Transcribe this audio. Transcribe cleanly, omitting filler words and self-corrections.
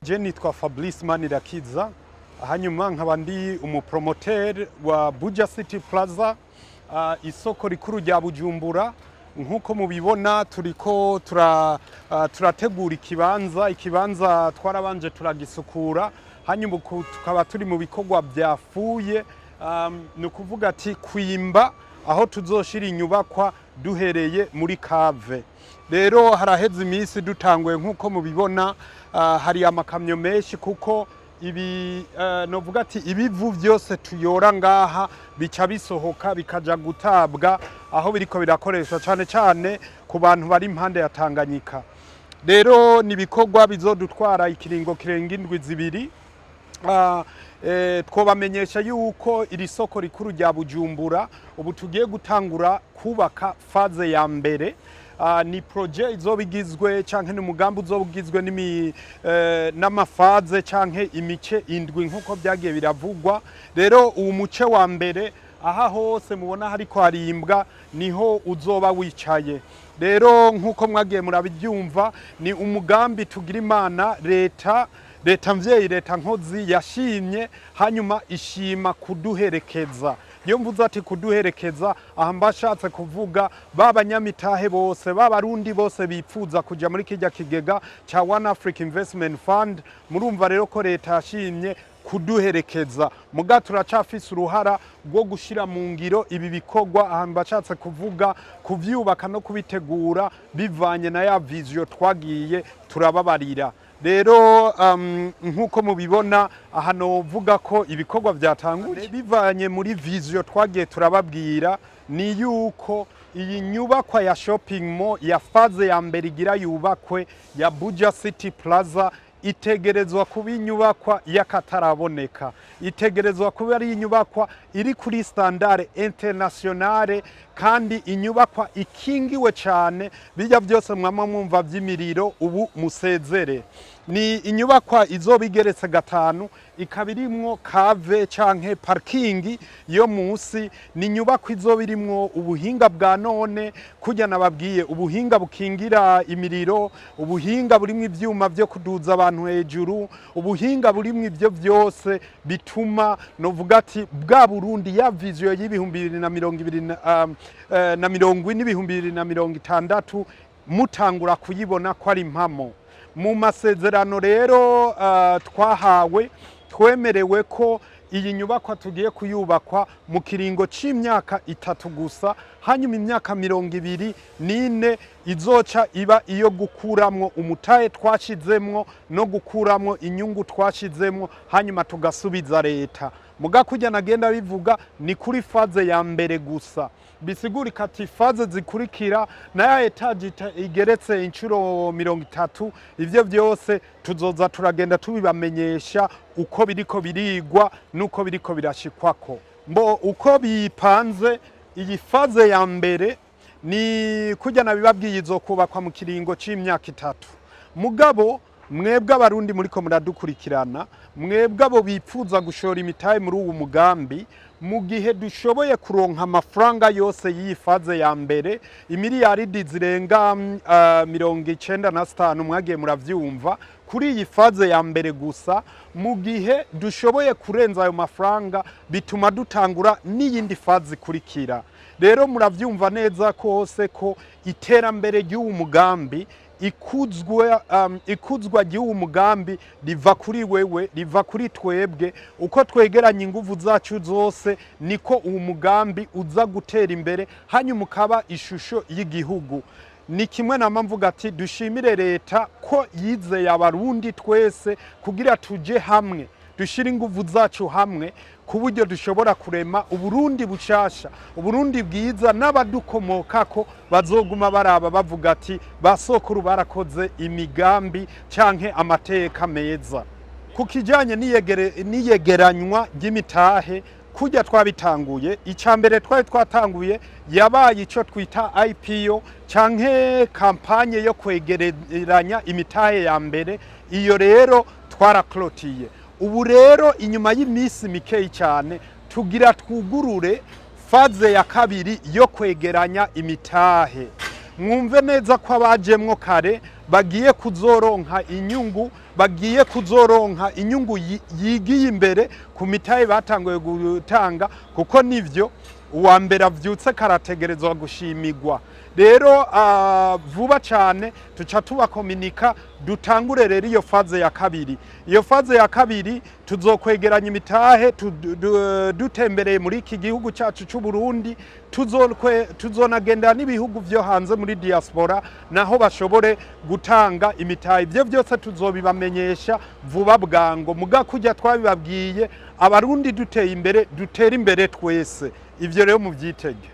Je nitwa Fabrice Manirakiza, hanyuma nkaba ndi umupromoter wa Buja City Plaza, isoko rikuru rya Bujumbura. Nkuko mubibona turiko turategura ikibanza twarabanje turagisukura, hanyuma tukaba turi mu bikorwa byafuye, no kuvuga ati kwimba aho tuzoshira inyubakwa duhereye muri kave. Rero haraheze iminsi dutanguye nkuko mubibona, hari amakamyo menshi kuko ibi novuga ati ibivu byose tuyora ngaha bica bisohoka bikaja gutabwa aho biriko birakoreshwa cyane cyane ku bantu bari impande ya Tanganyika. Rero nibikorwa bizodutwara ikiringo kirenga indwi zibiri. Twobamenyesha yuko iri soko rikuru rya Bujumbura ubu tugiye gutangura kubaka faze ya mbere. Ni projet izobigizwe canke n'umugambi uzobugizwe n'amafaze canke imice indwi nkuko byagiye biravugwa. Rero uwo muce wa mbere aha hose mubona hariko harimbwa niho uzoba wicaye. Rero nkuko mwagiye murabivyumva, ni umugambi tugira Imana leta mvyeyi, leta nkozi yashimye, hanyuma ishima kuduherekeza. Iyo mvuze ati kuduherekeza, aha mbashatse kuvuga b'abanyamitahe bose, b'abarundi bose bipfuza kuja muri kijya kigega cha One Africa Investment Fund. Murumva rero ko leta yashimye kuduherekeza. Muga turacafise uruhara rwo gushira mu ngiro ibi bikorwa. Aha mbashatse kuvuga kuvyubaka no kubitegura bivanye na ya vision twagiye turababarira. Rero nkuko mubibona aha novuga ko ibikorwa byatanguye bivanye muri vision twagiye turababwira, ni yuko iyi nyubakwa ya shopping mall ya faze ya mbere igira yubakwe ya Buja City Plaza itegerezwa kuba inyubakwa y'akataraboneka, itegerezwa kuba ari inyubakwa iri kuri standard internationale, kandi inyubakwa ikingiwe cyane. Bijya byose mwama mwumva by'imiriro ubu musezere. Ni inyubakwa izobigeretse gatanu, ikabirimwo kave canke parking yo musi. Ni inyubakwa izobirimwo ubuhinga bwa none, kujya nababwiye ubuhinga bukingira imiriro, ubuhinga burimwo ivyuma byo kuduza abantu hejuru, ubuhinga burimwo ibyo byose bituma novuga ati bwa Burundi ya vision y'ibihumbi 2050 mutangura kuyibona ko ari impamo. Mu masezerano rero twahawe, twemerewe ko iyi nyubakwa tugiye kuyubakwa mu kiringo c'imyaka 3 gusa, hanyuma imyaka 24 izoca iba iyo gukuramwo umutahe twashizemwo no gukuramwo inyungu twashizemwo, hanyuma tugasubiza leta. Muga kujya nagenda bivuga ni kuri faze ya mbere gusa. Bisigurika ati faze zikurikira na ya etage igeretse inshuro 30, ivyo byose tuzoza turagenda tubibamenyesha uko biriko birigwa nuko biriko birashikwako. Uko bipanze iyi faze ya mbere ni kujya nabibabwiye izokubakwa mu kiringo c'imyaka 3. Mugabo mwebwe abarundi muriko muradukurikirana, mwebwe abo bipfuza gushora imitahe muri uwo mugambi, mu gihe dushoboye kuronka amafaranga yose yifaze ya mbere, imiliyaridi zirenga 95 mwagiye muravyumva kuri iyi faze ya mbere gusa. Mu gihe dushoboye kurenza ayo mafaranga, bituma dutangura n'iyindi faze ikurikira. Rero muravyumva neza kose ko iterambere ry'uwo mugambi, ikuzwa ry'uwo mugambi riva kuri wewe, riva kuri twebwe. Uko twegeranya inguvu zacu zose niko uwo mugambi uza gutera imbere, hanyuma ukaba ishusho y'igihugu. Ni kimwe na mvuga ati dushimire leta ko yizeye abarundi twese kugira tuje hamwe, dushira inguvu zacu hamwe ku buryo dushobora kurema Uburundi bushasha, Uburundi bwiza, n'abadukomokako bazoguma baraba bavuga ati basokuru barakoze imigambi canke amateka meza. Kukijanye niyegeranywa ry'imitahe, kujya twabitanguye, icambere twatanguye yabaye ico twita IPO canke kampanye yo kwegeranya imitahe ya mbere. Iyo rero twaraklotiye. Ubu rero inyuma y'imisi mikeyi cyane tugira twugurure faze ya kabiri yo kwegeranya imitahe. Mwumve neza ko abajemwo kare bagiye kuzoronka inyungu bagiye kuzoronka inyungu yigiye imbere ku mitahe batanguye gutanga, kuko nivyo uwa mbere avyutse karategerezwa gushimigwa. Rero vuba cyane tuca tubakominika dutangure rero iyo faze ya kabiri. Iyo faze ya kabiri tuzokwegeranya imitahe dutembereye muri iki gihugu cyacu cy'u Burundi, tuzonagendera n'ibihugu vyo hanze muri diaspora naho bashobore gutanga imitahe. Ivyo byose tuzobibamenyesha vuba bwango, muga kujya twabibabwiye abarundi duteye imbere, dutera imbere twese. Ivyo rero muvyitege.